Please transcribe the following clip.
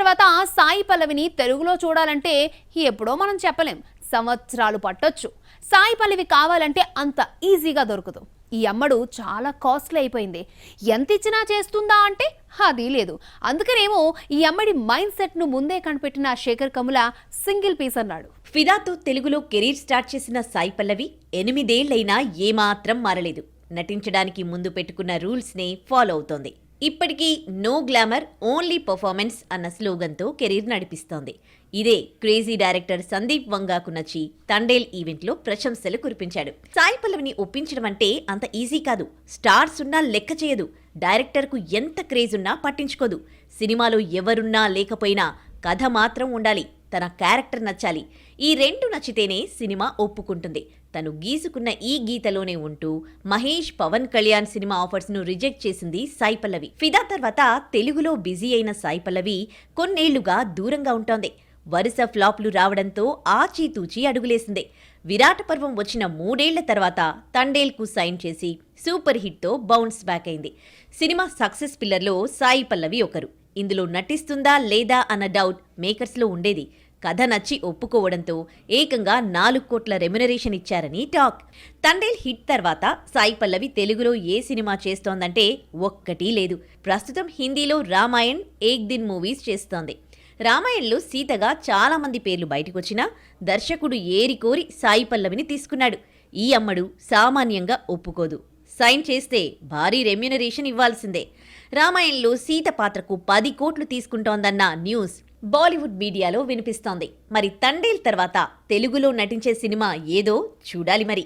తర్వాత సాయి పల్లవిని తెలుగులో చూడాలంటే ఎప్పుడో మనం చెప్పలేం, సంవత్సరాలు పట్టొచ్చు. సాయి పల్లవి కావాలంటే అంత ఈజీగా దొరకదు. ఈ అమ్మడు చాలా కాస్ట్లీ అయిపోయింది. ఎంత ఇచ్చినా చేస్తుందా అంటే అది లేదు. అందుకనేమో ఈ అమ్మడి మైండ్ సెట్ ను ముందే కనిపెట్టిన శేఖర్ కమ్ముల సింగిల్ పీస్ అన్నాడు. ఫిదాతో తెలుగులో కెరీర్ స్టార్ట్ చేసిన సాయి పల్లవి 8 ఏళ్లైనా ఏమాత్రం మారలేదు. నటించడానికి ముందు పెట్టుకున్న రూల్స్ నే ఫాలో అవుతోంది. ఇప్పటికీ నో గ్లామర్ ఓన్లీ పర్ఫార్మెన్స్ అన్న స్లోగన్తో కెరీర్ నడిపిస్తోంది. ఇదే క్రేజీ డైరెక్టర్ సందీప్ వంగాకు నచ్చి తండేల్ ఈవెంట్లో ప్రశంసలు కురిపించాడు. సాయి పల్లవిని ఒప్పించడం అంటే అంత ఈజీ కాదు. స్టార్స్ ఉన్నా లెక్క చేయదు. డైరెక్టర్కు ఎంత క్రేజ్ ఉన్నా పట్టించుకోదు. సినిమాలో ఎవరున్నా లేకపోయినా కథ మాత్రం ఉండాలి, తన క్యారెక్టర్ నచ్చాలి. ఈ రెండు నచ్చితేనే సినిమా ఒప్పుకుంటుంది. తను గీసుకున్న ఈ గీతలోనే ఉంటూ మహేష్, పవన్ కళ్యాణ్ సినిమా ఆఫర్స్ ను రిజెక్ట్ చేసింది సాయి పల్లవి. ఫిదా తర్వాత తెలుగులో బిజీ అయిన సాయి పల్లవి కొన్నేళ్లుగా దూరంగా ఉంటోంది. వరుస ఫ్లాప్లు రావడంతో ఆచీతూచి అడుగులేసింది. విరాట పర్వం వచ్చిన 3 ఏళ్ల తర్వాత తండేల్కు సైన్ చేసి సూపర్ హిట్తో బౌన్స్ బ్యాక్ అయింది. సినిమా సక్సెస్ పిల్లర్లో సాయి పల్లవి ఒకరు. ఇందులో నటిస్తుందా లేదా అన్న డౌట్ మేకర్స్లో ఉండేది. కథ నచ్చి ఒప్పుకోవడంతో ఏకంగా 4 కోట్ల రెమ్యునరేషన్ ఇచ్చారని టాక్. తండేల్ హిట్ తర్వాత సాయి పల్లవి తెలుగులో ఏ సినిమా చేస్తోందంటే ఒక్కటీ లేదు. ప్రస్తుతం హిందీలో రామాయణ్, ఏక్ దిన్ మూవీస్ చేస్తోంది. రామాయణ్లో సీతగా చాలా మంది పేర్లు బయటకొచ్చినా దర్శకుడు ఏరికోరి సాయి పల్లవిని తీసుకున్నాడు. ఈ అమ్మడు సామాన్యంగా ఒప్పుకోదు. సైన్ చేస్తే భారీ రెమ్యునరేషన్ ఇవ్వాల్సిందే. రామాయణంలో సీత పాత్రకు 10 కోట్లు తీసుకుంటోందన్న న్యూస్ బాలీవుడ్ మీడియాలో వినిపిస్తోంది. మరి తండేల్ తర్వాత తెలుగులో నటించే సినిమా ఏదో చూడాలి మరి.